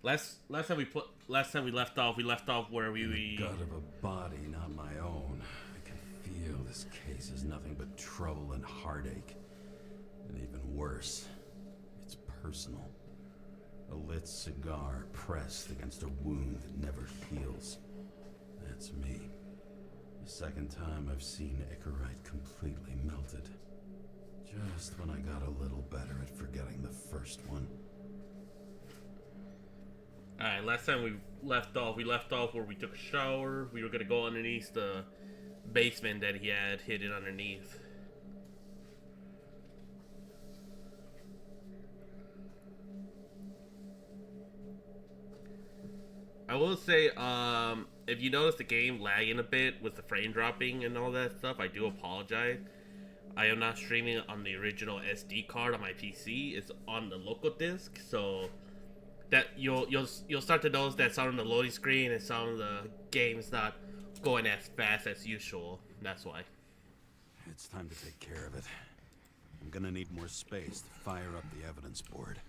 Last time we left off, where we gut of a body, not my own. I can feel this case is nothing but trouble and heartache. And even worse, it's personal. A lit cigar pressed against a wound that never heals. That's me. The second time I've seen Icarus completely melted. Just when I got a little better at forgetting the first one. Alright, last time we left off where we took a shower. We were gonna go underneath the basement that he had hidden underneath. I will say, if you notice the game lagging a bit with the frame dropping and all that stuff, I do apologize. I am not streaming on the original SD card on my PC. It's on the local disc, so that you'll start to notice that some of the loading screen and some of the game's not going as fast as usual. That's why. It's time to take care of it. I'm gonna need more space to fire up the evidence board.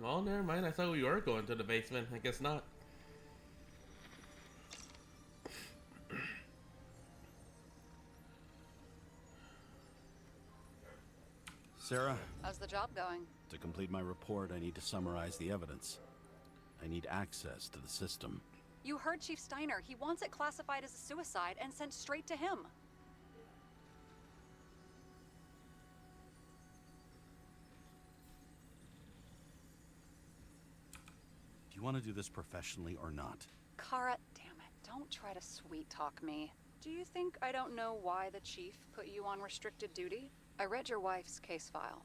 Well, never mind. I thought we were going to the basement. I guess not. Sarah? How's the job going? To complete my report, I need to summarize the evidence. I need access to the system. You heard Chief Steiner. He wants it classified as a suicide and sent straight to him. Do you want to do this professionally or not? Kara, damn it. Don't try to sweet-talk me. Do you think I don't know why the Chief put you on restricted duty? I read your wife's case file.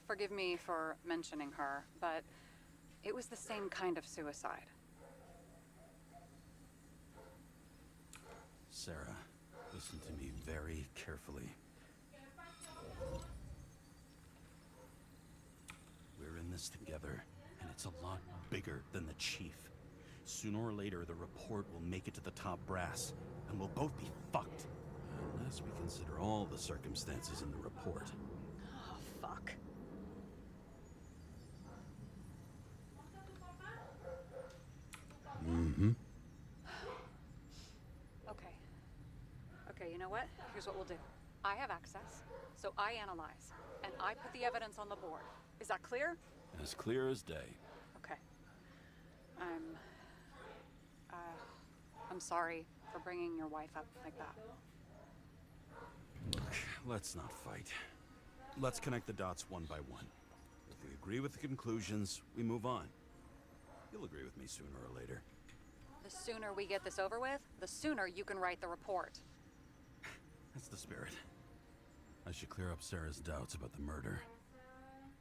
Forgive me for mentioning her, but it was the same kind of suicide. Sarah, listen to me very carefully. We're in this together, and it's a lot bigger than the Chief. Sooner or later, the report will make it to the top brass, and we'll both be fucked. Unless we consider all the circumstances in the report. Oh, fuck. Mm-hmm. Okay, you know what? Here's what we'll do. I have access, so I analyze, and I put the evidence on the board. Is that clear? As clear as day. Okay. I'm sorry for bringing your wife up like that. Look, let's not fight. Let's connect the dots one by one. If we agree with the conclusions, we move on. You'll agree with me sooner or later. The sooner we get this over with, the sooner you can write the report. That's the spirit. I should clear up Sarah's doubts about the murder.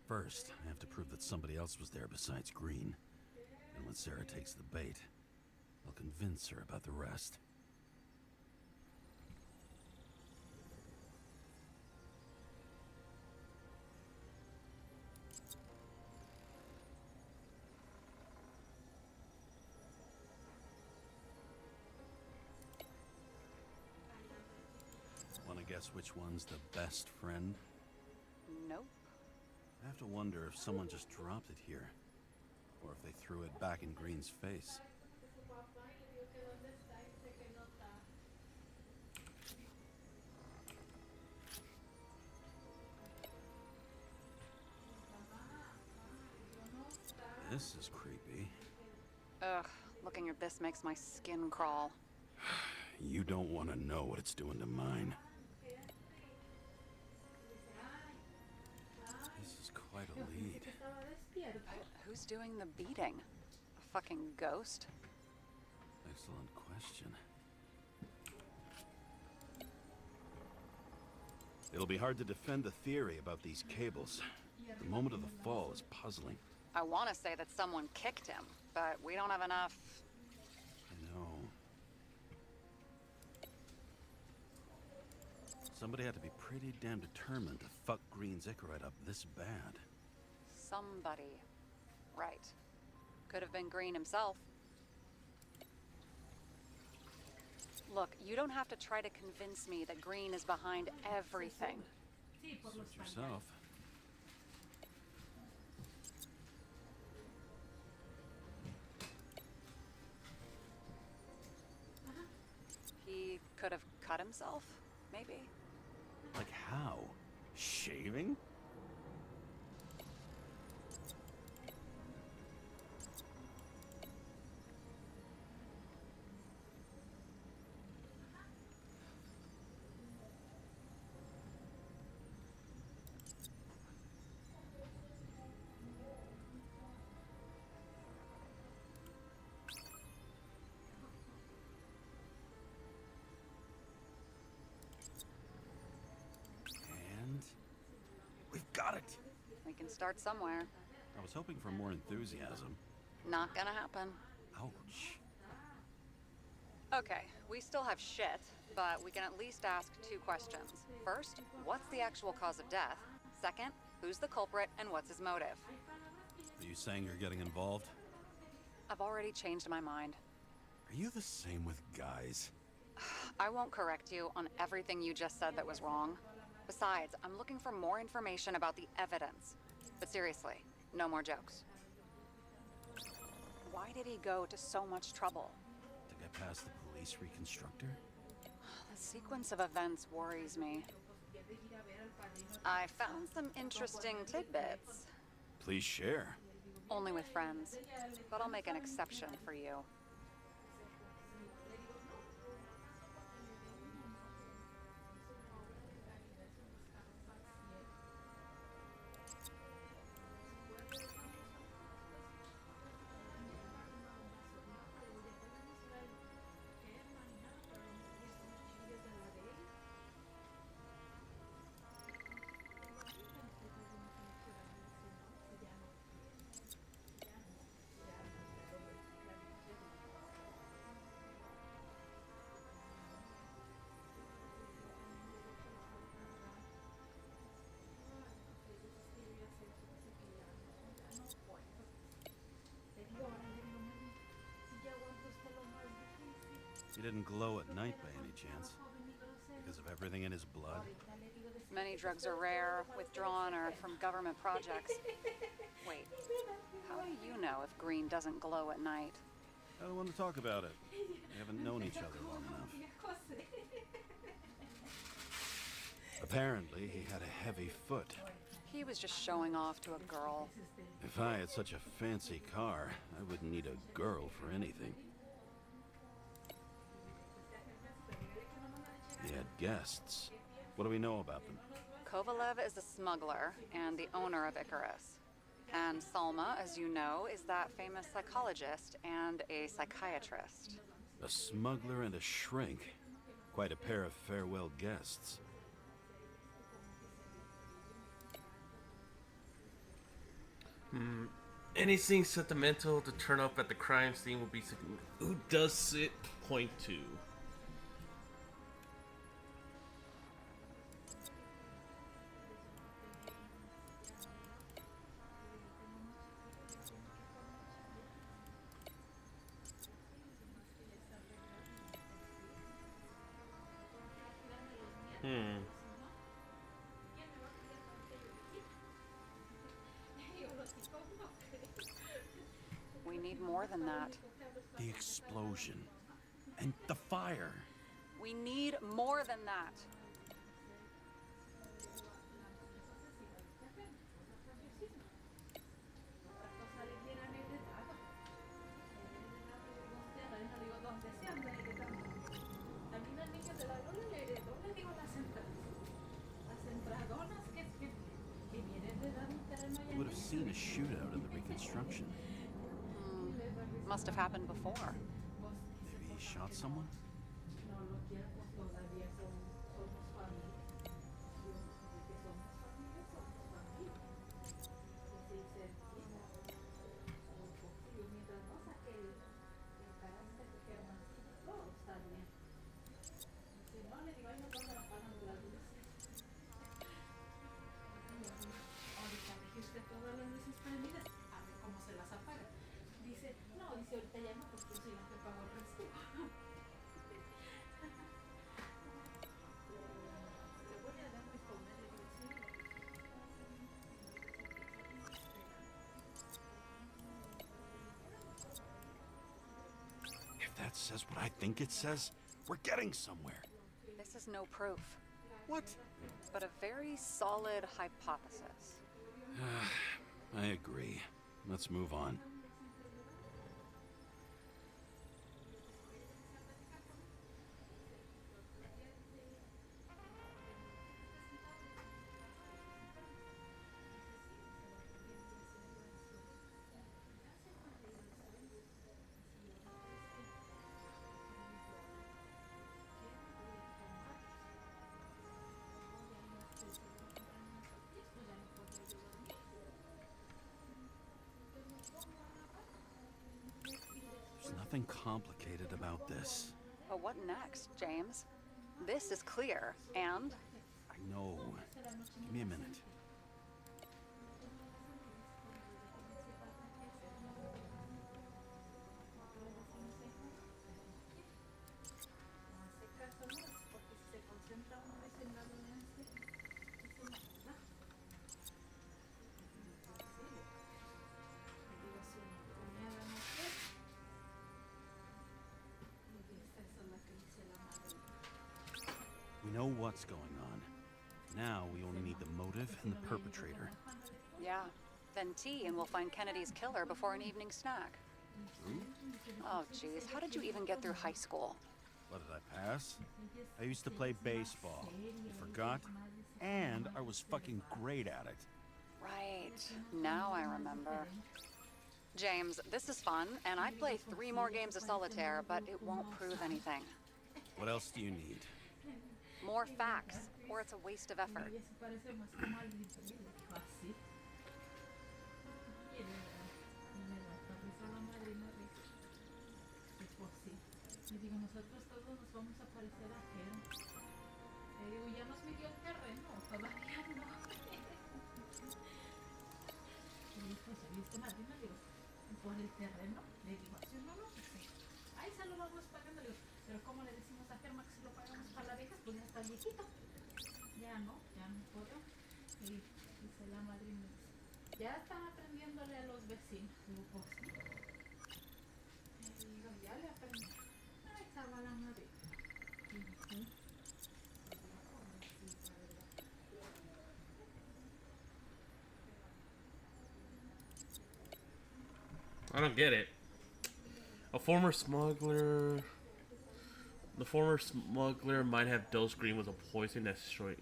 First, I have to prove that somebody else was there besides Green. And when Sarah takes the bait, I'll convince her about the rest. Want to guess which one's the best friend? Nope. I have to wonder if someone just dropped it here. Or if they threw it back in Green's face. This is creepy. Ugh, looking at this makes my skin crawl. You don't want to know what it's doing to mine. This is quite a lead. But who's doing the beating? A fucking ghost? Excellent question. It'll be hard to defend the theory about these cables. The moment of the fall is puzzling. I want to say that someone kicked him, but we don't have enough. I know. Somebody had to be pretty damn determined to fuck Green's Icarus up this bad. Somebody. Right. Could have been Green himself. Look, you don't have to try to convince me that Green is behind everything. Suit yourself. He could have cut himself, maybe. Like how? Shaving? We've got it! We can start somewhere. I was hoping for more enthusiasm. Not gonna happen. Ouch. Okay, we still have shit, but we can at least ask 2 questions. First, what's the actual cause of death? Second, who's the culprit and what's his motive? Are you saying you're getting involved? I've already changed my mind. Are you the same with guys? I won't correct you on everything you just said that was wrong. Besides, I'm looking for more information about the evidence. But seriously, no more jokes. Why did he go to so much trouble? To get past the police reconstructor? The sequence of events worries me. I found some interesting tidbits. Please share. Only with friends, but I'll make an exception for you. He didn't glow at night by any chance? Because of everything in his blood? Many drugs are rare, withdrawn, or from government projects. Wait, how do you know if Green doesn't glow at night? I don't want to talk about it. We haven't known each other long enough. Apparently, he had a heavy foot. He was just showing off to a girl. If I had such a fancy car, I wouldn't need a girl for anything. He had guests. What do we know about them? Kovalev is a smuggler and the owner of Icarus. And Salma, as you know, is that famous psychologist and a psychiatrist. A smuggler and a shrink. Quite a pair of farewell guests. Anything sentimental to turn up at the crime scene would be significant. Who does it point to? We need more than that. The explosion. And the fire. We need more than that. You would have seen a shootout in the reconstruction. Must have happened before. Maybe he shot someone? If that says what I think it says, we're getting somewhere. This is no proof, What? but a very solid hypothesis. I agree. Let's move on. There's nothing complicated about this. But what next, James? This is clear, and I know. Give me a minute. We know what's going on. Now we only need the motive and the perpetrator. yeah, then tea and we'll find Kennedy's killer before an evening snack. Oh, jeez, how did you even get through high school? What did I pass? I used to play baseball. You forgot? And I was fucking great at it. Right, now I remember. James, this is fun, and I'd play 3 more games of solitaire, but it won't prove anything. What else do you need? More facts, or it's a waste of effort. I don't get it. A former smuggler. The former smuggler might have dosed Green with a poison that destroyed.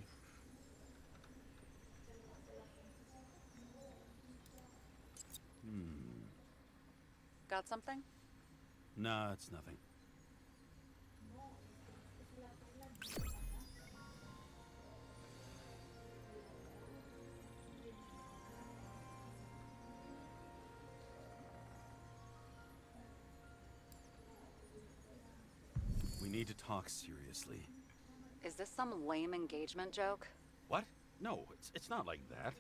Got something? Nah, it's nothing. We need to talk seriously. Is this some lame engagement joke? What? No, it's not like that.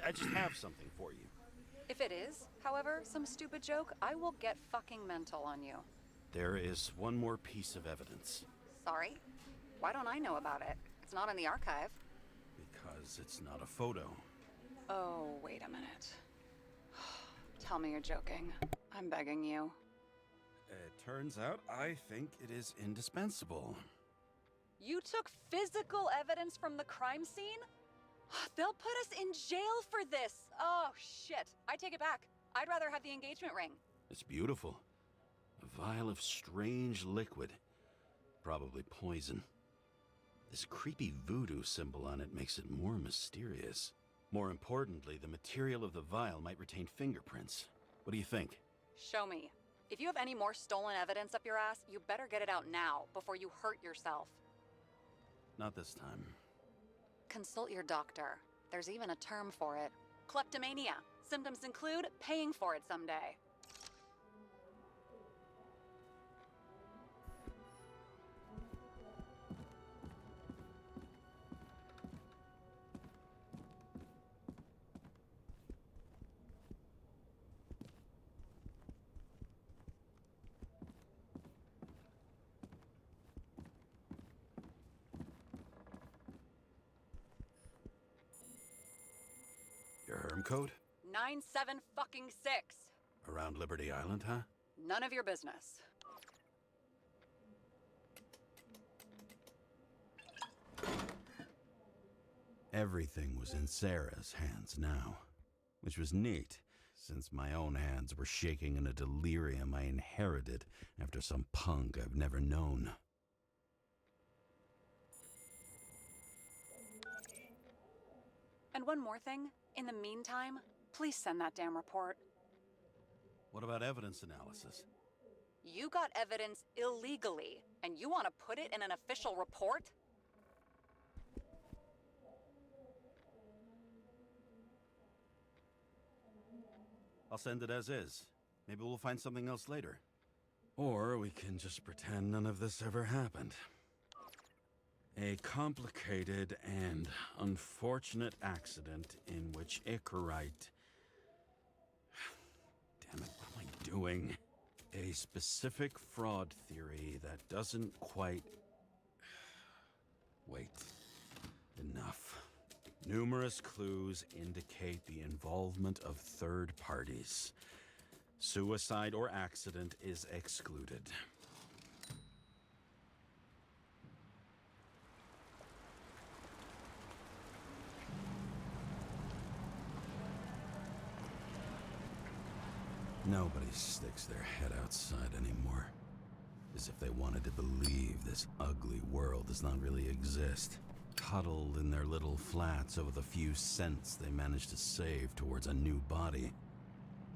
I just have something for you. If it is, however, some stupid joke, I will get fucking mental on you. There is one more piece of evidence. Sorry? Why don't I know about it? It's not in the archive. Because it's not a photo. Oh, wait a minute. Tell me you're joking. I'm begging you. It turns out I think it is indispensable. You took physical evidence from the crime scene? They'll put us in jail for this! Oh, shit. I take it back. I'd rather have the engagement ring. It's beautiful. A vial of strange liquid. Probably poison. This creepy voodoo symbol on it makes it more mysterious. More importantly, the material of the vial might retain fingerprints. What do you think? Show me. If you have any more stolen evidence up your ass, you better get it out now, before you hurt yourself. Not this time. Consult your doctor. There's even a term for it. Kleptomania. Symptoms include paying for it someday. Herm code? 97 fucking 6. Around Liberty Island, huh? None of your business. Everything was in Sarah's hands now, which was neat, since my own hands were shaking in a delirium I inherited after some punk I've never known. And one more thing. In the meantime, please send that damn report. What about evidence analysis? You got evidence illegally, and you want to put it in an official report? I'll send it as is. Maybe we'll find something else later. Or we can just pretend none of this ever happened. A complicated and unfortunate accident in which Icarus... Damn it, what am I doing? A specific fraud theory that doesn't quite... Wait. Enough. Numerous clues indicate the involvement of third parties. Suicide or accident is excluded. Nobody sticks their head outside anymore. As if they wanted to believe this ugly world does not really exist. Cuddled in their little flats over the few cents they managed to save towards a new body.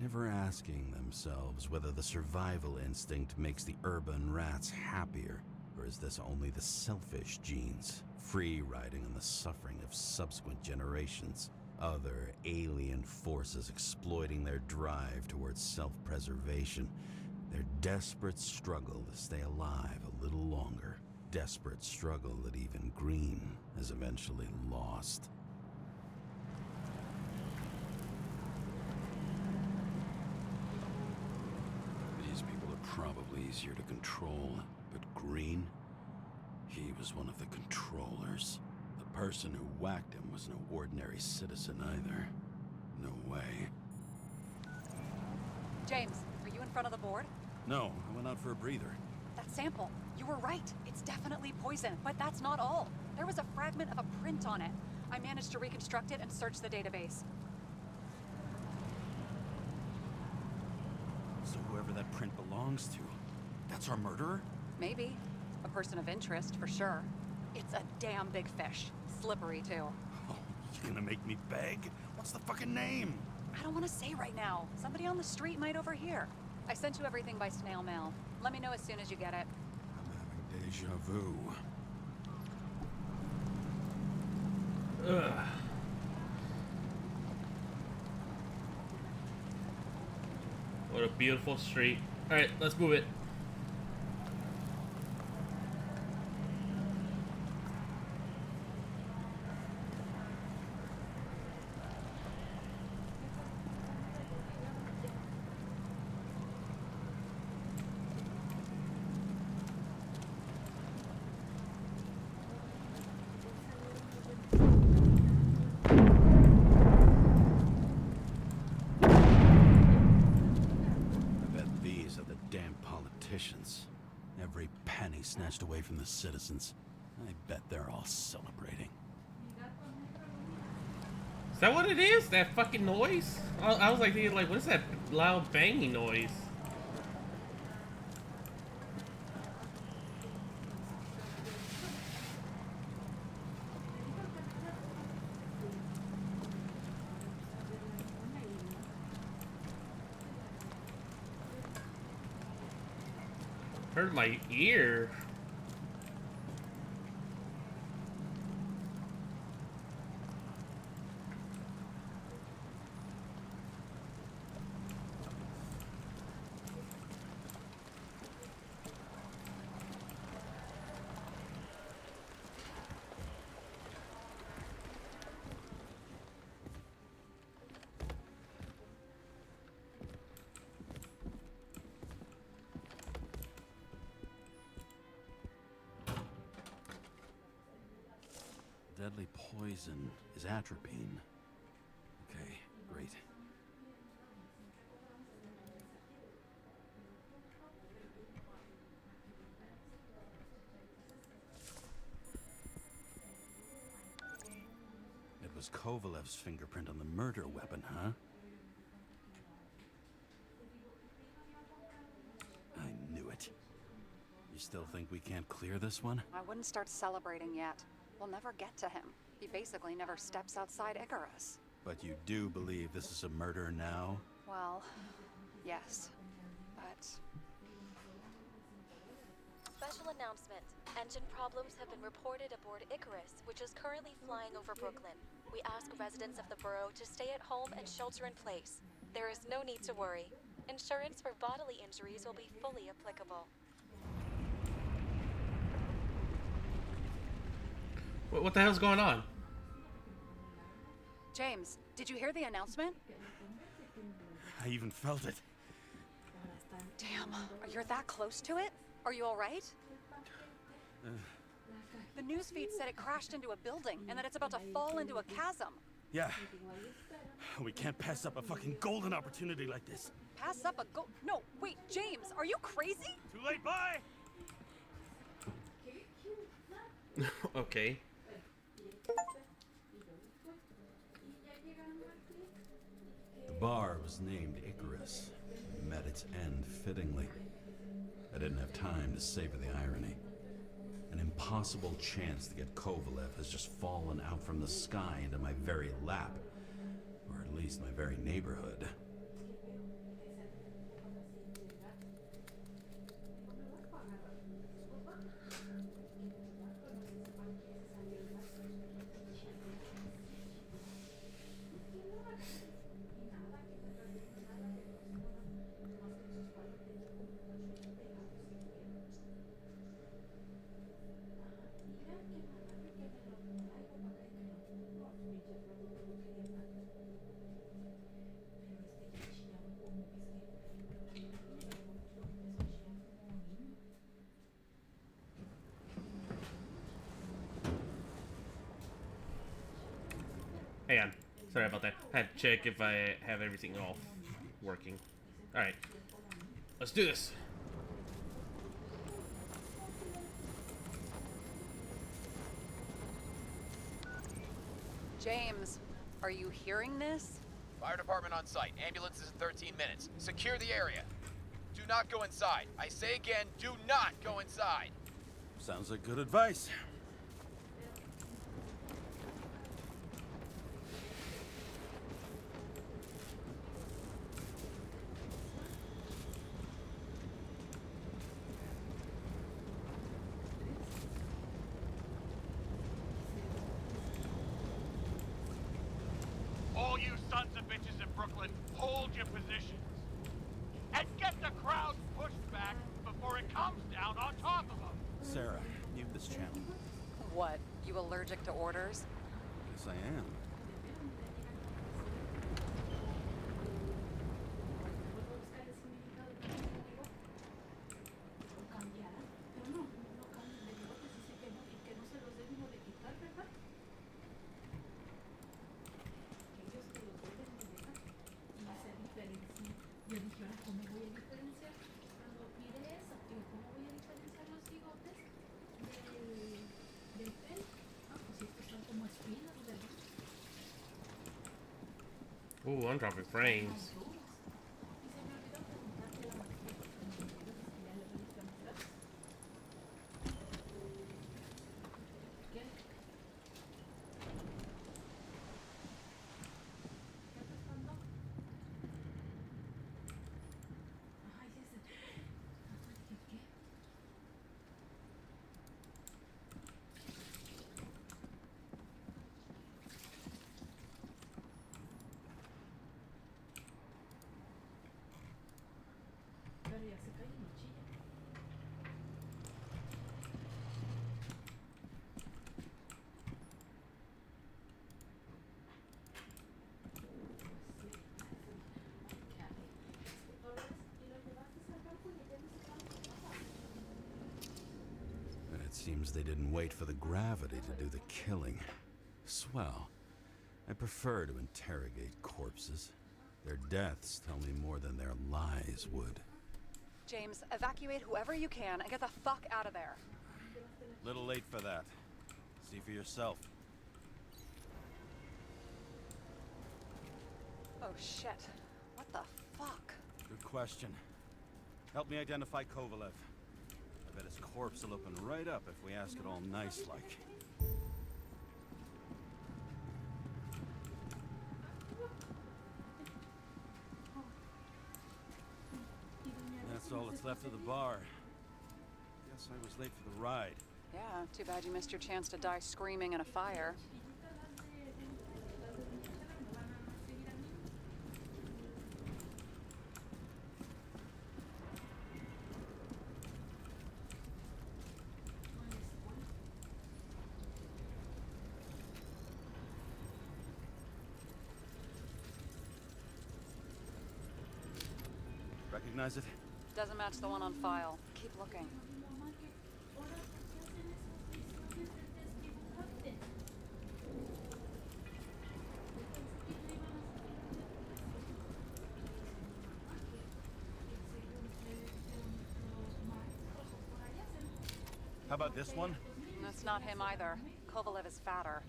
Never asking themselves whether the survival instinct makes the urban rats happier, or is this only the selfish genes, free riding on the suffering of subsequent generations? Other alien forces exploiting their drive towards self-preservation, their desperate struggle to stay alive a little longer. Desperate struggle that even Green has eventually lost. These people are probably easier to control, but Green, he was one of the controllers. The person who whacked him was no ordinary citizen either. No way. James, are you in front of the board? No, I went out for a breather. That sample. You were right. It's definitely poison, but that's not all. There was a fragment of a print on it. I managed to reconstruct it and search the database. So whoever that print belongs to, that's our murderer? Maybe. A person of interest, for sure. It's a damn big fish. Slippery, too. Oh, you gonna make me beg? What's the fucking name? I don't want to say right now. Somebody on the street might overhear. I sent you everything by snail mail. Let me know as soon as you get it. I'm having deja vu. Ugh. What a beautiful street. Alright, let's move it. Every penny snatched away from the citizens. I bet they're all celebrating. Is that what it is? That fucking noise? I was like thinking, like, what is that loud banging noise? Hurt my ear. Deadly poison is atropine. Okay, was Kovalev's fingerprint on the murder weapon, huh? I knew it. You still think we can't clear this one? I wouldn't start celebrating yet. We'll never get to him. He basically never steps outside Icarus. But you do believe this is a murder now? Well, yes. But... Special announcement. Engine problems have been reported aboard Icarus, which is currently flying over Brooklyn. We ask residents of the borough to stay at home and shelter in place. There is no need to worry. Insurance for bodily injuries will be fully applicable. What the hell's going on? James, did you hear the announcement? I even felt it. Damn, you're that close to it? Are you alright? The newsfeed said it crashed into a building and that it's about to fall into a chasm. Yeah. We can't pass up a fucking golden opportunity like this. Pass up a No, wait, James, are you crazy? Too late, bye! Okay. The bar was named Icarus. Met its end fittingly. I didn't have time to savor the irony. An impossible chance to get Kovalev has just fallen out from the sky into my very lap. Or at least my very neighborhood. Hang on. Sorry about that. I had to check if I have everything all working. Alright. Let's do this. James, are you hearing this? Fire department on site. Ambulance is in 13 minutes. Secure the area. Do not go inside. I say again, do not go inside. Sounds like good advice. All you sons of bitches in Brooklyn, hold your positions. And get the crowd pushed back before it comes down on top of them. Sarah, mute this channel. What, you allergic to orders? Yes, I am. Ooh, I'm dropping frames. Seems they didn't wait for the gravity to do the killing. Swell. I prefer to interrogate corpses. Their deaths tell me more than their lies would. James, evacuate whoever you can and get the fuck out of there. Little late for that. See for yourself. Oh shit. What the fuck? Good question. Help me identify Kovalev. I bet his corpse will open right up if we ask it all nice-like. That's all that's left of the bar. Guess I was late for the ride. Yeah, too bad you missed your chance to die screaming in a fire. Recognize it? Doesn't match the one on file. Keep looking. How about this one? That's not him either. Kovalev is fatter.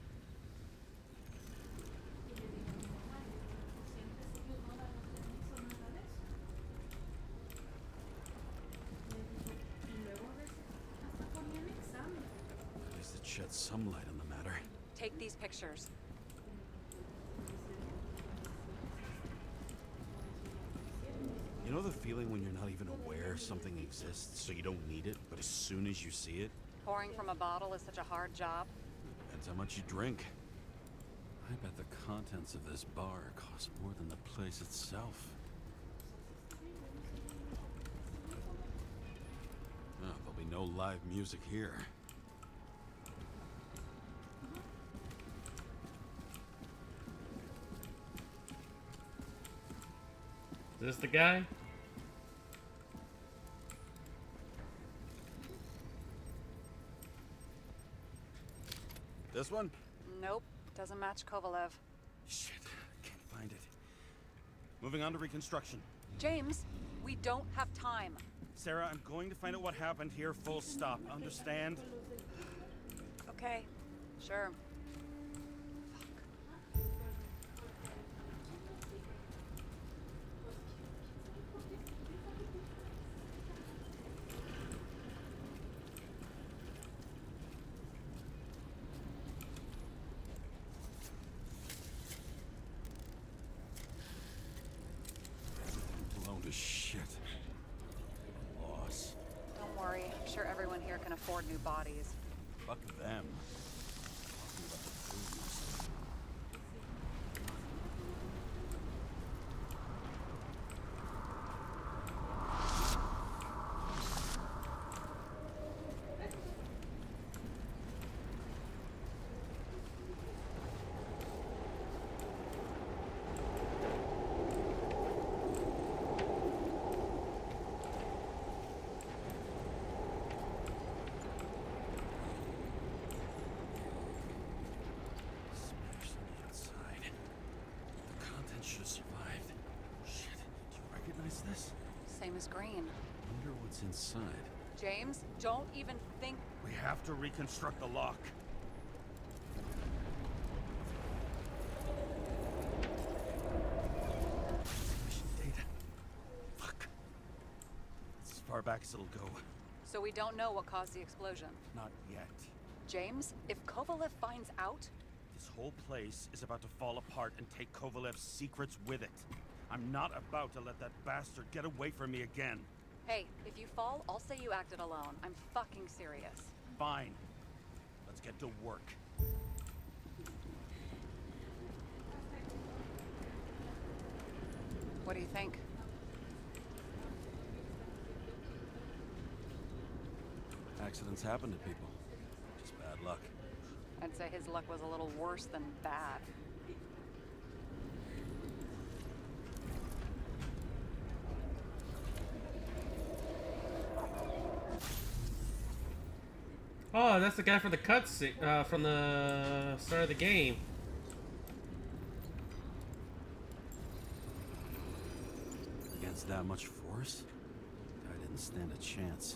At least it sheds some light on the matter. Take these pictures. You know the feeling when you're not even aware something exists, so you don't need it, but as soon as you see it? Pouring from a bottle is such a hard job. Depends how much you drink. I bet the contents of this bar cost more than the place itself. Oh, there'll be no live music here. Is this the guy? This one? Nope, doesn't match Kovalev. Shit, can't find it. Moving on to reconstruction. James, we don't have time. Sarah, I'm going to find out what happened here, full stop. Understand? Okay, sure. Blown to shit. What a loss. Don't worry, I'm sure everyone here can afford new bodies. Fuck them. Talking about the booze. Smashed on the outside. The contents should have survived. Shit, do you recognize this? Same as Green. Wonder what's inside. James, don't even think. We have to reconstruct the lock. Mission data. Fuck. It's as far back as it'll go. So we don't know what caused the explosion. Not yet. James, if Kovalev finds out, This whole place is about to fall apart and take Kovalev's secrets with it. I'm not about to let that bastard get away from me again. hey, if you fall, I'll say you acted alone. I'm fucking serious. Fine. Let's get to work. What do you think? Accidents happen to people. Just bad luck. I'd say his luck was a little worse than bad. Oh, that's the guy from the cutscene, from the start of the game. Against that much force? I didn't stand a chance.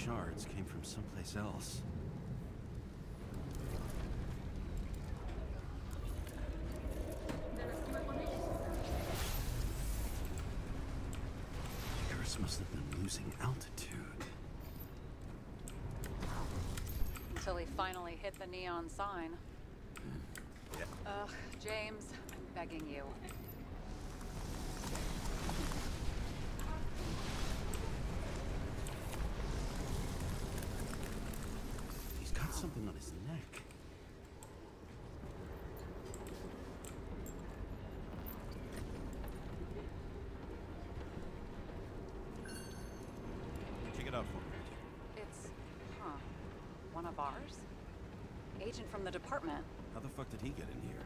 shards came from someplace else. Icarus must have been losing altitude. Until he finally hit the neon sign. Yeah. Ugh, James, I'm begging you. He's got something on his neck. Check it out for me. It's, one of ours? Agent from the department. How the fuck did he get in here?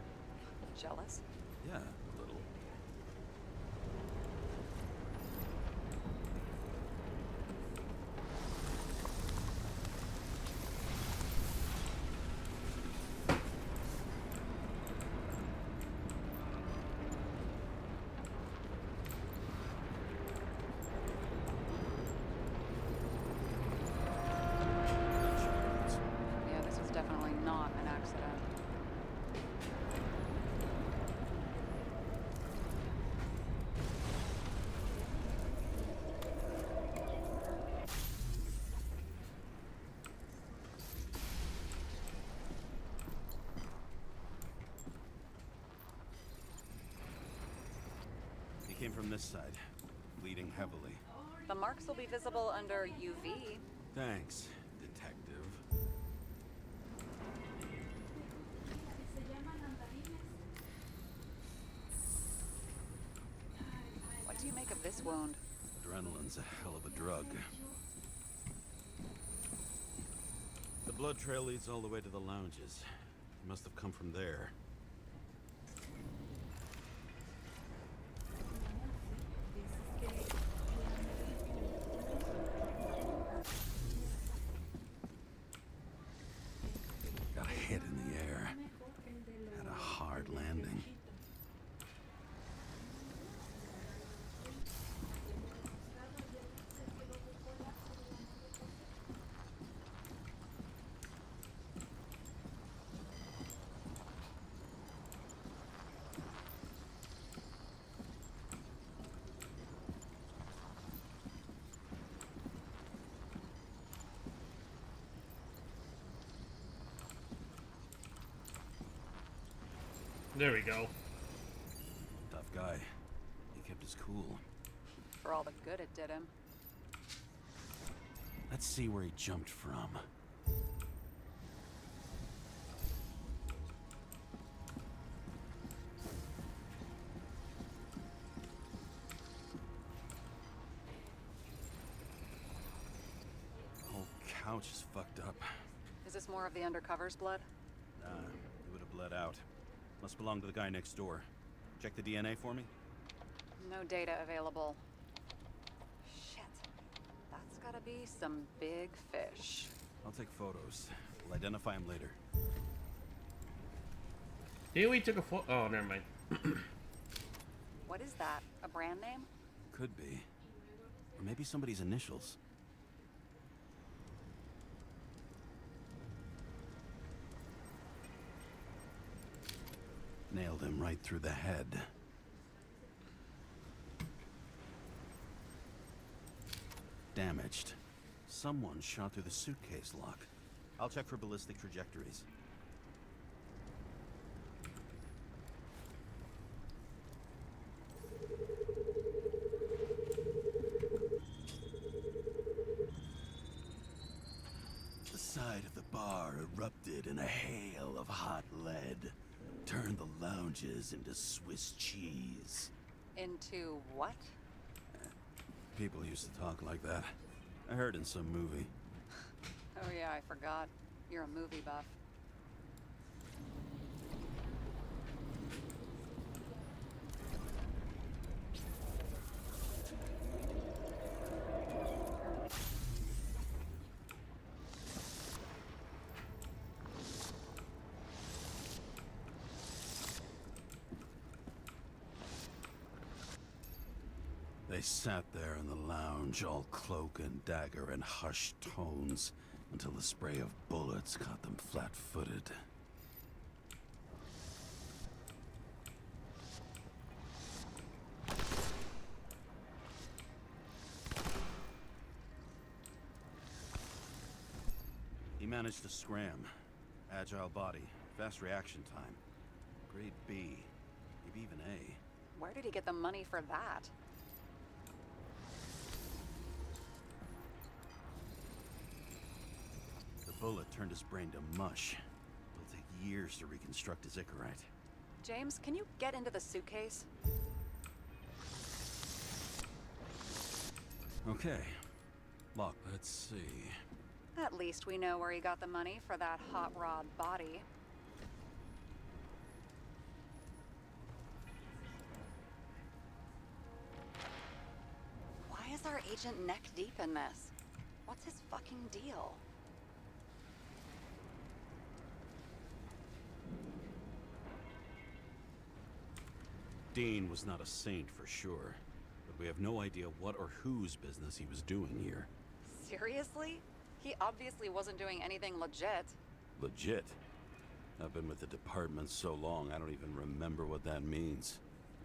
Jealous? Yeah, a little. Yeah, this was definitely not an accident. He came from this side, bleeding heavily. The marks will be visible under UV. Thanks, detective. What do you make of this wound? Adrenaline's a hell of a drug. The blood trail leads all the way to the lounges. He must have come from there. Got hit in the air. Had a hard landing. There we go. Tough guy. He kept his cool. For all the good it did him. Let's see where he jumped from. Whole couch is fucked up. Is this more of the undercover's blood? Nah, he would have bled out. Must belong to the guy next door. Check the DNA for me? No data available. Shit. That's gotta be some big fish. I'll take photos. We'll identify him later. Didn't we took a photo? Oh, never mind. What is that? A brand name? Could be. Or maybe somebody's initials. Nailed him right through the head. Damaged. Someone shot through the suitcase lock. I'll check for ballistic trajectories. The side of the bar erupted in a hail of hot lead. Turned the lounges into Swiss cheese. Into what? People used to talk like that. I heard in some movie. Oh yeah, I forgot. You're a movie buff. They sat there in the lounge, all cloak and dagger and hushed tones, until the spray of bullets caught them flat-footed. He managed to scram. Agile body, fast reaction time. Grade B, maybe even A. Where did he get the money for that? The bullet turned his brain to mush. It'll take years to reconstruct his Icarite. James, can you get into the suitcase? Okay. Lock. Let's see. At least we know where he got the money for that hot rod body. Why is our agent neck deep in this? What's his fucking deal? Dean was not a saint for sure, but we have no idea what or whose business he was doing here. Seriously? He obviously wasn't doing anything legit. Legit? I've been with the department so long, I don't even remember what that means.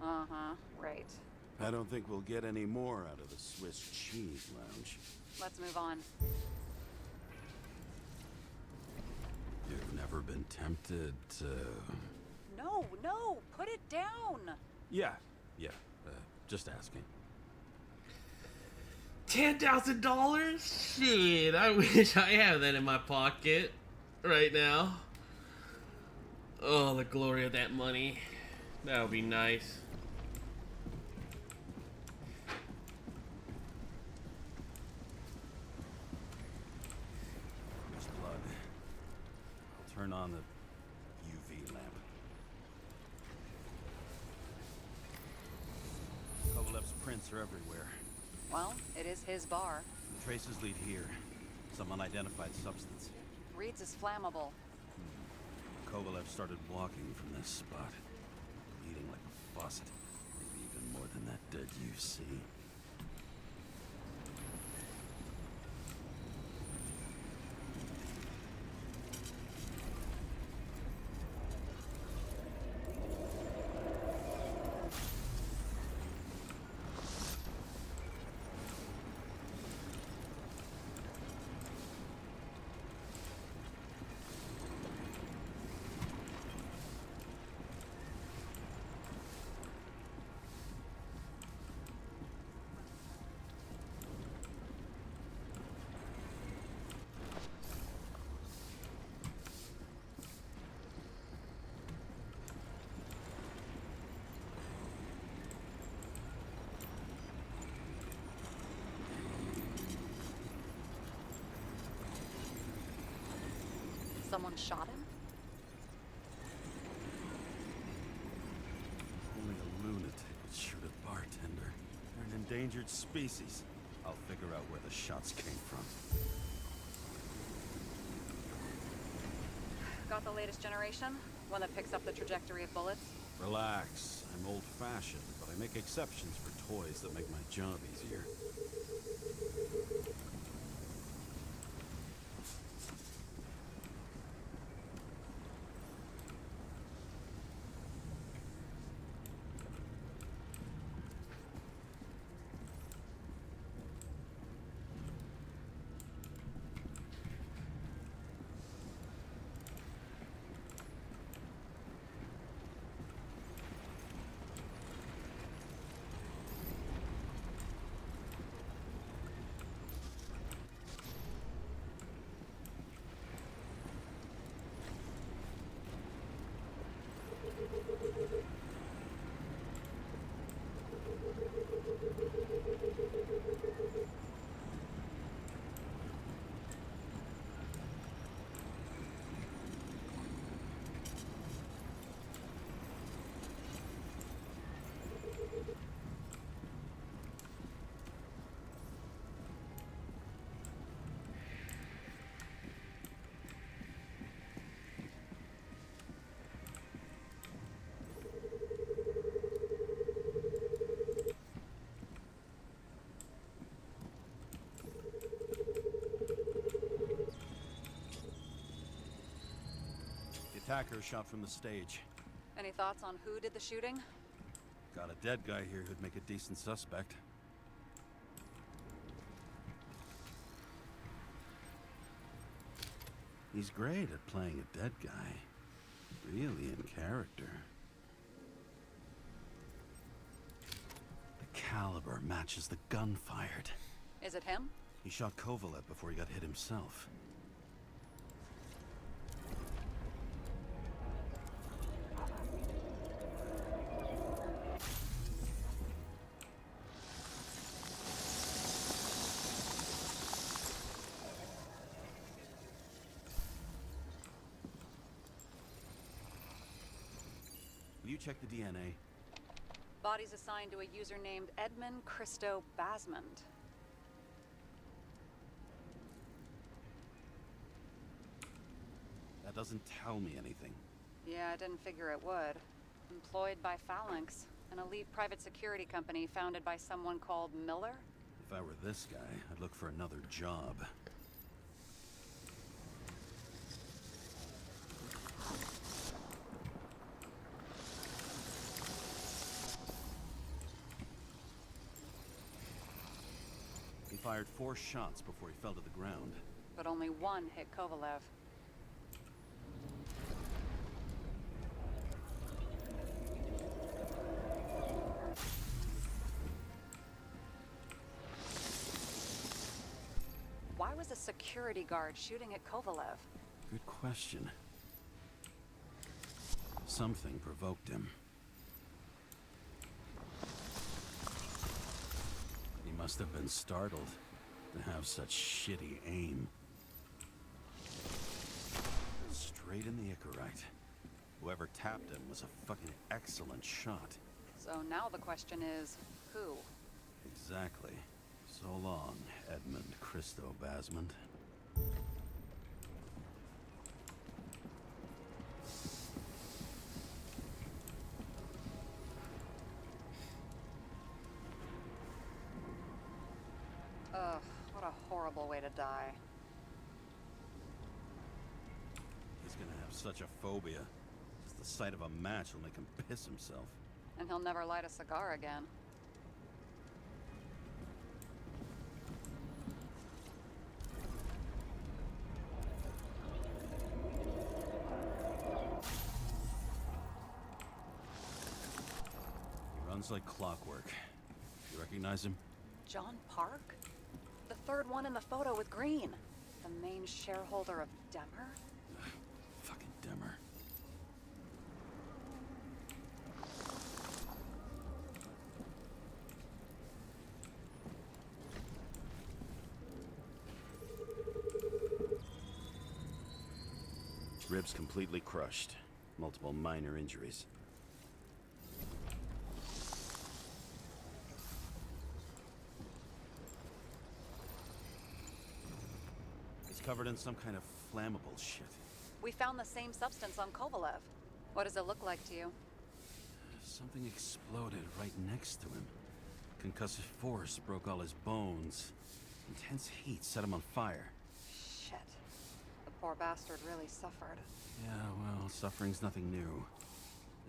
Uh-huh, right. I don't think we'll get any more out of the Swiss Cheese Lounge. Let's move on. You've never been tempted to... No, put it down! Yeah, just asking. $10,000? Shit, I wish I had that in my pocket right now. Oh, the glory of that money. That would be nice. There's blood. I'll turn on the UV lamp. Kovalev's prints are everywhere. Well, it is his bar. The traces lead here. Some unidentified substance. Reed's is flammable. Kovalev started walking from this spot. Bleeding like a faucet. Maybe even more than that dead UC. Someone shot him? Only a lunatic would shoot a bartender. They're an endangered species. I'll figure out where the shots came from. Got the latest generation? One that picks up the trajectory of bullets? Relax. I'm old-fashioned, but I make exceptions for toys that make my job easier. Attacker shot from the stage. Any thoughts on who did the shooting? Got a dead guy here who'd make a decent suspect. He's great at playing a dead guy. Really in character. The caliber matches the gun fired. Is it him? He shot Kovalev before he got hit himself. Will you check the DNA? Body's assigned to a user named Edmund Christo Basmond. That doesn't tell me anything. Yeah, I didn't figure it would. Employed by Phalanx, an elite private security company founded by someone called Miller. If I were this guy, I'd look for another job. He fired 4 shots before he fell to the ground. But only one hit Kovalev. Why was a security guard shooting at Kovalev? Good question. Something provoked him. He must have been startled to have such shitty aim. Straight in the Icarus. Whoever tapped him was a fucking excellent shot. So now the question is, who? Exactly. So long, Edmund Christo Basmond. Ugh, what a horrible way to die. He's gonna have such a phobia. Just the sight of a match will make him piss himself. And he'll never light a cigar again. He runs like clockwork. You recognize him? John Park? The third one in the photo with Green. The main shareholder of Demmer? Fucking Demmer. Ribs completely crushed. Multiple minor injuries. He's covered in some kind of flammable shit. We found the same substance on Kovalev. What does it look like to you? Something exploded right next to him. Concussive force broke all his bones. Intense heat set him on fire. Shit. The poor bastard really suffered. Yeah, well, suffering's nothing new.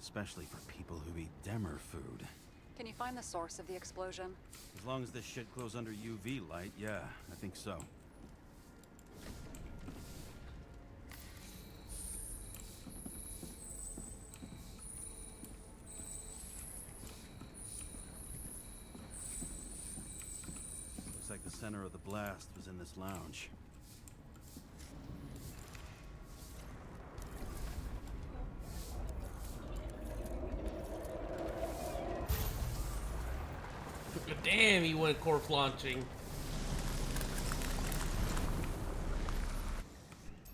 Especially for people who eat Demmer food. Can you find the source of the explosion? As long as this shit glows under UV light, yeah, I think so. Looks like the center of the blast was in this lounge. Damn, he went corpse launching.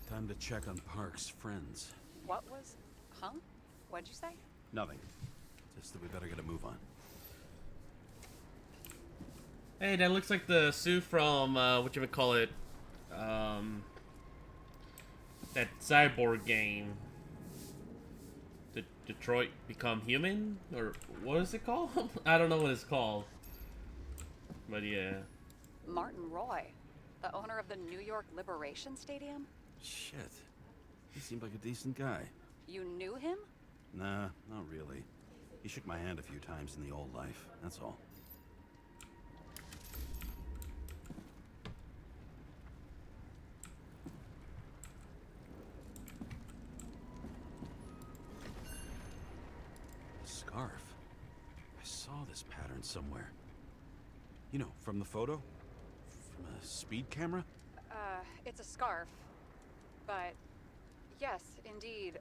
Time to check on Park's friends. What was... Huh? What'd you say? Nothing. Just that we better get a move on. Hey, that looks like the suit from, whatchamacallit, that Cyborg game. Detroit Become Human? Or what is it called? I don't know what it's called. But yeah. Martin Roy, the owner of the New York Liberation Stadium? Shit. He seemed like a decent guy. You knew him? Nah, not really. He shook my hand a few times in the old life, that's all. Scarf. I saw this pattern somewhere. You know, from the photo? From a speed camera? It's a scarf. But, yes, indeed.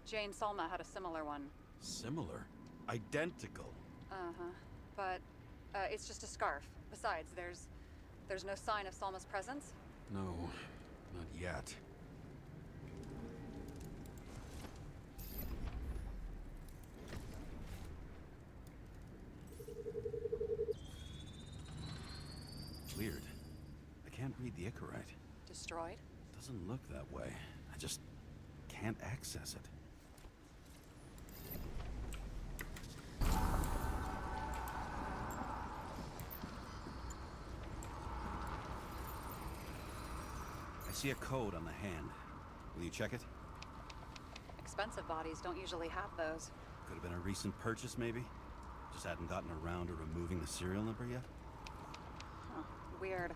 Jane Salma had a similar one. Similar? Identical? Uh-huh. But, it's just a scarf. Besides, there's no sign of Salma's presence. No, not yet. Weird. I can't read the Icarite. Destroyed? Doesn't look that way. I just can't access it. I see a code on the hand. Will you check it? Expensive bodies don't usually have those. Could have been a recent purchase, maybe? Just hadn't gotten around to removing the serial number yet? Huh. Weird.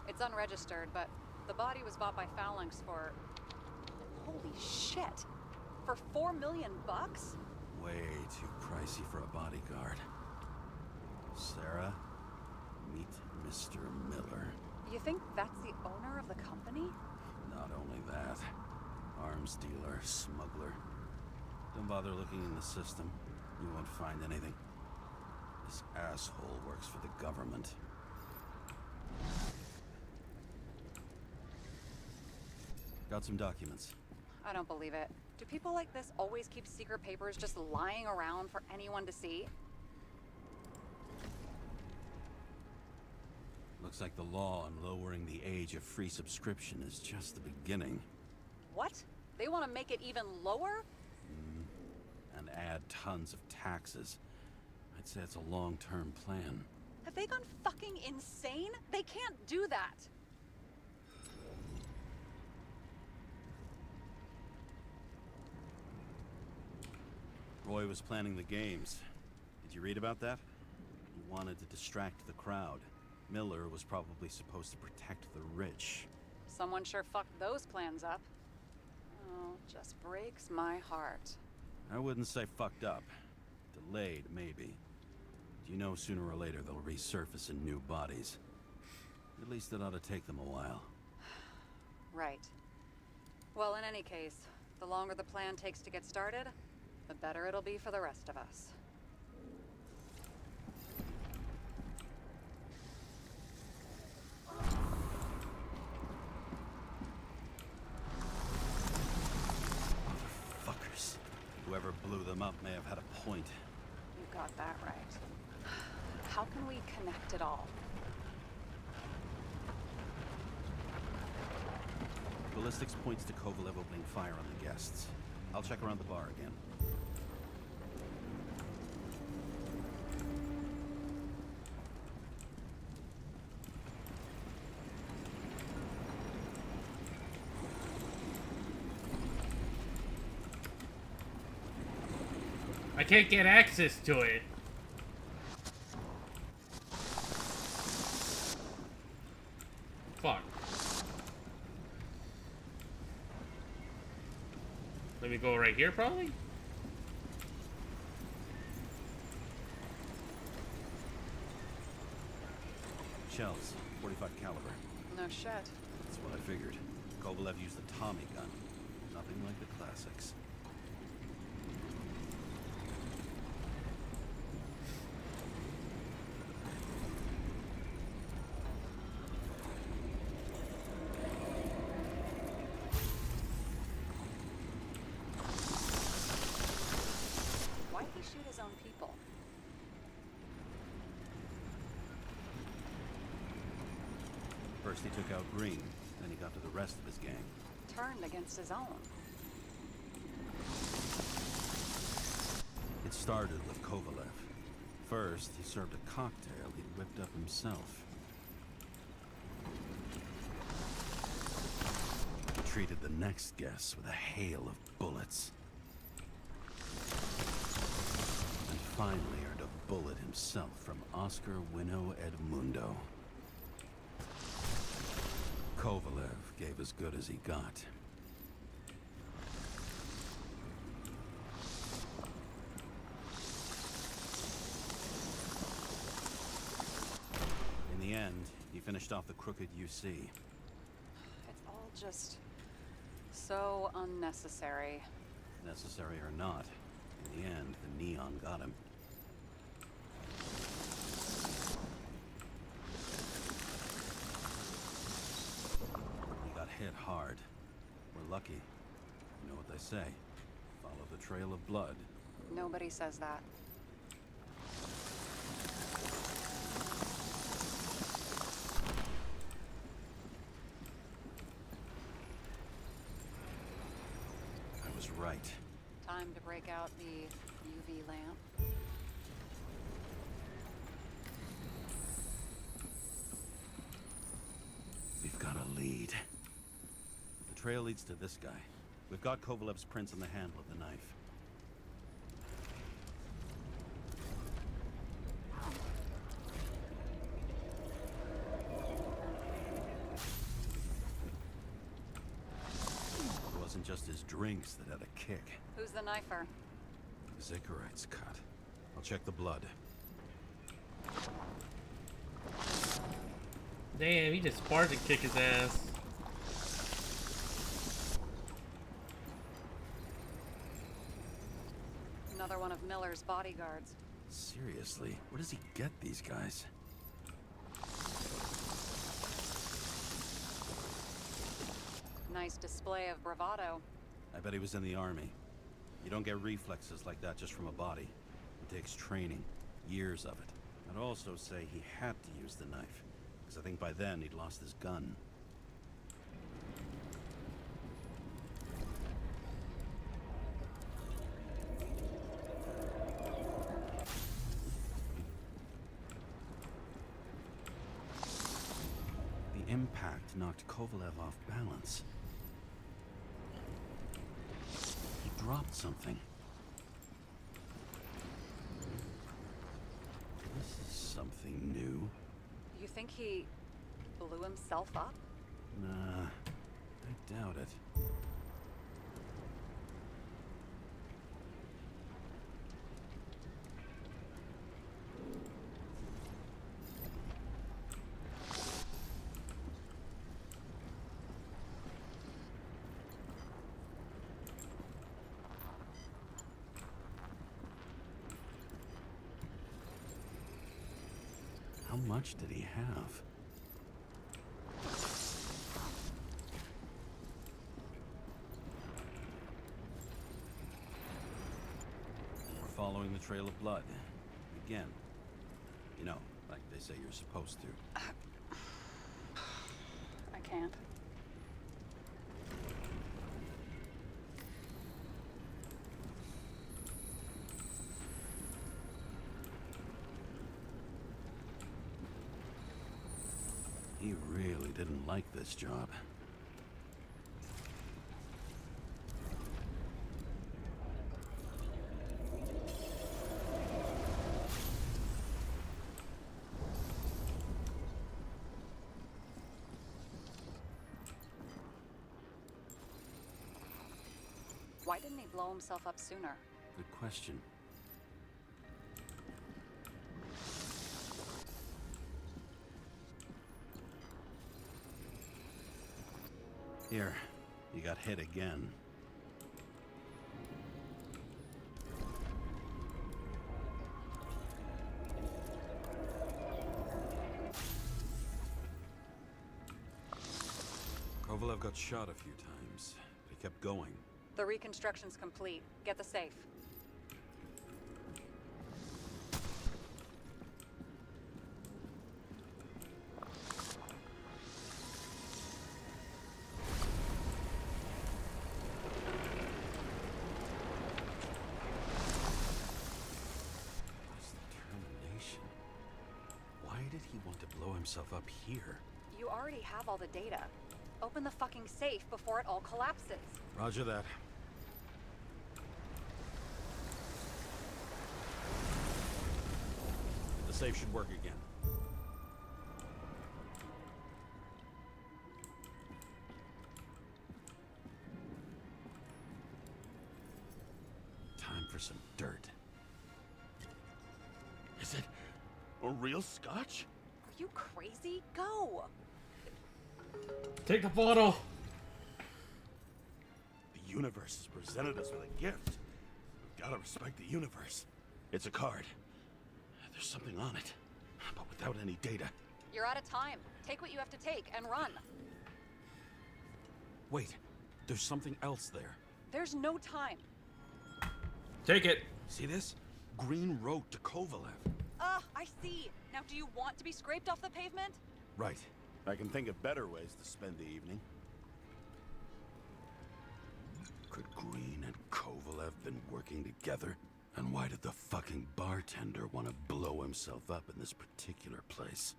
It's unregistered, but the body was bought by Phalanx for... Holy shit! For $4 million bucks? Way too pricey for a bodyguard. Sarah, meet Mr. Miller. You think that's the owner of the company? Not only that, arms dealer, smuggler. Don't bother looking in the system. You won't find anything. This asshole works for the government. Got some documents. I don't believe it. Do people like this always keep secret papers just lying around for anyone to see? Looks like the law on lowering the age of free subscription is just the beginning. What? They want to make it even lower? And add tons of taxes. I'd say it's a long-term plan. Have they gone fucking insane? They can't do that! Roy was planning the games. Did you read about that? He wanted to distract the crowd. Miller was probably supposed to protect the rich. Someone sure fucked those plans up. Oh, just breaks my heart. I wouldn't say fucked up. Delayed, maybe. You know sooner or later they'll resurface in new bodies. At least it ought to take them a while. Right. Well, in any case, the longer the plan takes to get started, the better it'll be for the rest of us. Motherfuckers. Whoever blew them up may have had a point. You got that right. How can we connect it all? Ballistics points to Kovalev opening fire on the guests. I'll check around the bar again. I can't get access to it. Fuck. Let me go right here, probably? Shells, 45 caliber. No shit. That's what I figured. Kovalev used the Tommy gun. Nothing like the classics. Why'd he shoot his own people? First he took out Green, then he got to the rest of his gang. Turned against his own. It started with Kovalev. First, he served a cocktail he'd whipped up himself. treated the next guest with a hail of bullets. And finally earned a bullet himself from Oscar Winnow Edmundo. Kovalev gave as good as he got. In the end, he finished off the crooked UC. It's all just so unnecessary. Necessary or not, in the end, the neon got him. He got hit hard. We're lucky. You know what they say. Follow the trail of blood. Nobody says that. I was right. Time to break out the UV lamp. We've got a lead. The trail leads to this guy. We've got Kovalev's prints on the handle of the knife. It wasn't just his drinks that had a kick. Who's the knifer? His Icarite's cut. I'll check the blood. Damn, he just Spartan kick his ass. Another one of Miller's bodyguards. Seriously, where does he get these guys? Nice display of bravado. I bet he was in the army. You don't get reflexes like that just from a body. It takes training, years of it. I'd also say he had to use the knife, because I think by then he'd lost his gun. The impact knocked Kovalev off balance. He dropped something. This is something new. You think he blew himself up? Nah, I doubt it. How much did he have? We're following the trail of blood. Again. You know, like they say you're supposed to. I can't. He really didn't like this job. Why didn't he blow himself up sooner? Good question. Here, you got hit again. Kovalev got shot a few times, but he kept going. The reconstruction's complete. Get the safe. His determination. Why did he want to blow himself up here? You already have all the data. Open the fucking safe before it all collapses. Roger that. The safe should work again. Time for some dirt. Is it a real scotch? Are you crazy? Go! Take the bottle. The universe has presented us with a gift. We've gotta respect the universe. It's a card. There's something on it, but without any data. You're out of time. Take what you have to take and run. Wait, there's something else there. There's no time. Take it. See this? Green Road to Kovalev. I see. Now do you want to be scraped off the pavement? Right. I can think of better ways to spend the evening. Could Green and Kovalev been working together? And why did the fucking bartender want to blow himself up in this particular place?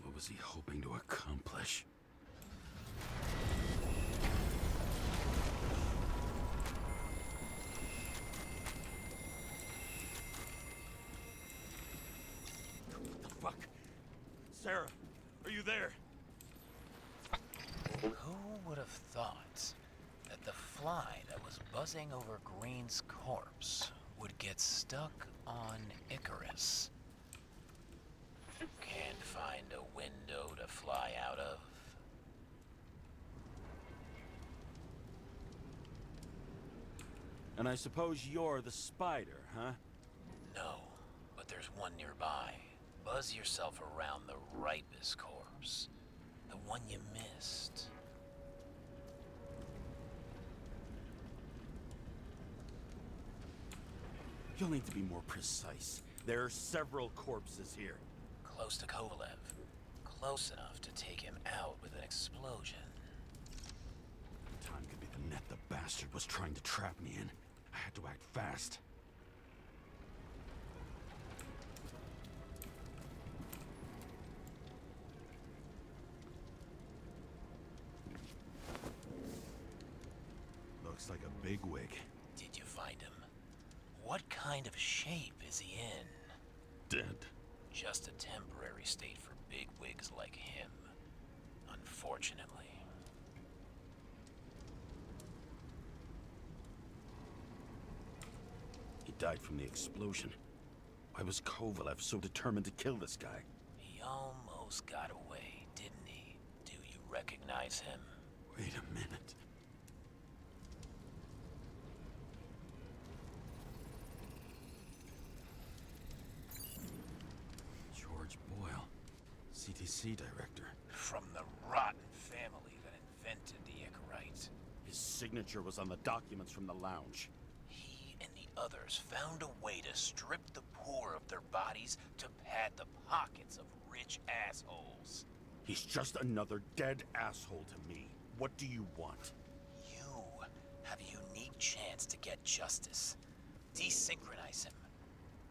What was he hoping to accomplish? What the fuck? Sarah, are you there? Who would have thought that the fly that was buzzing over Green's corpse would get stuck on Icarus? Can't find a window to fly out of. And I suppose you're the spider, huh? No, but there's one nearby. Buzz yourself around the ripest corpse. The one you missed. You'll need to be more precise. There are several corpses here. Close to Kovalev. Close enough to take him out with an explosion. Time could be the net the bastard was trying to trap me in. I had to act fast. Looks like a bigwig. Did you find him? What kind of shape is he in? Dead. Just a temporary state for bigwigs like him. Unfortunately. He died from the explosion. Why was Kovalev so determined to kill this guy? He almost got away, didn't he? Do you recognize him? Wait a minute. George Boyle, CTC director. From the rotten family that invented the Icarite. His signature was on the documents from the lounge. He and the others found a way to strip the poor of their bodies to pad the pockets of rich assholes. He's just another dead asshole to me. What do you want? You have a unique chance to get justice. Desynchronize him.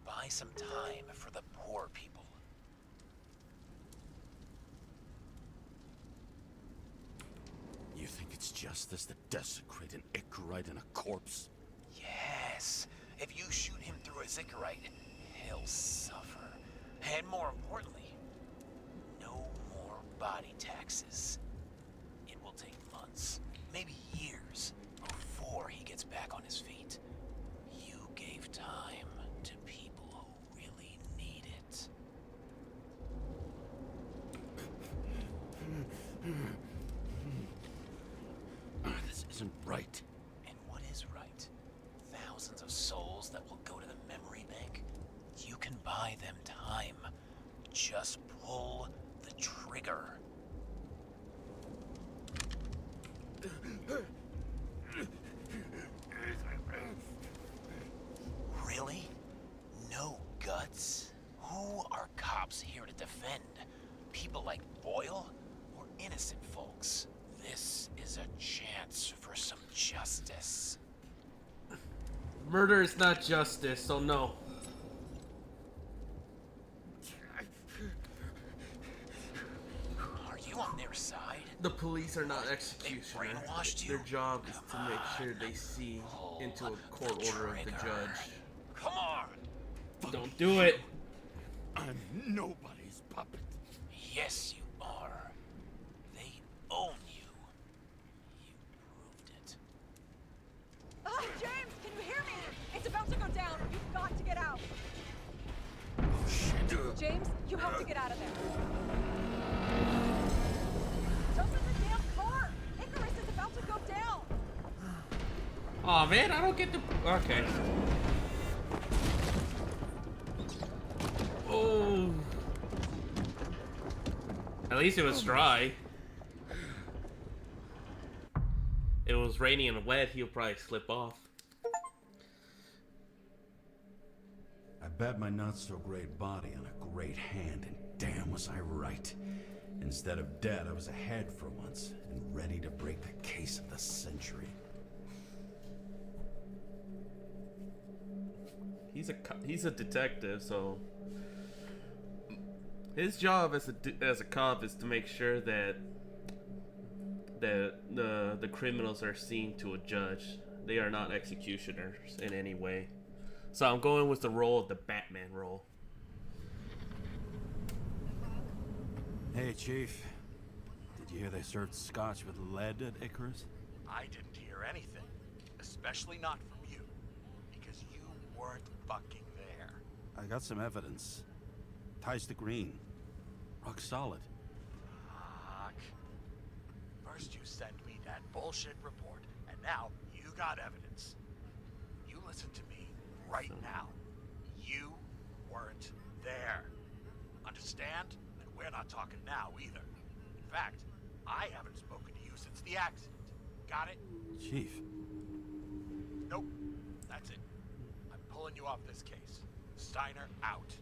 Buy some time for the poor people. You think it's justice to desecrate an Icarite and a corpse? Yes. If you shoot him through a Icarite, he'll suffer. And more importantly, no more body taxes. It will take months, maybe years, before he gets back on his feet. You gave time to people who really need it. This isn't right. And what is right? Thousands of souls that will go to the memory bank? You can buy them time. Just pull the trigger. Really? No guts? Who are cops here to defend? People like Boyle or innocent folks? This is a chance for some justice. Murder is not justice, so no. Are you their side? The police are not They executioners. brainwashed you? Their job is to Come make sure on. they see Pull into a the court order of the trigger. judge. Come on! Don't do it. I'm nobody's puppet. Yes, you are. They own you. You proved it. Oh, James, can you hear me? It's about to go down. You've got to get out. Oh, shit. James, you have to get out of there. Jump in the damn car. Icarus is about to go down. Aw, man, I don't get the... Okay. Oh. At least it was dry. It was rainy and wet, he'll probably slip off. I bet my not-so-great body on a great hand, and damn was I right. Instead of dead, I was ahead for once, and ready to break the case of the century. He's a detective, so his job as a cop is to make sure that the criminals are seen to a judge. They are not executioners in any way. So I'm going with the role of the Batman role. Hey, Chief. Did you hear they served scotch with lead at Icarus? I didn't hear anything. Especially not from you. Because you weren't fucking there. I got some evidence. Ties to Green. Rock solid. Fuck. First you send me that bullshit report, and now you got evidence. You listen to me right now. You weren't there. Understand? And we're not talking now either. In fact, I haven't spoken to you since the accident. Got it? Chief. Nope. That's it. I'm pulling you off this case. Steiner out.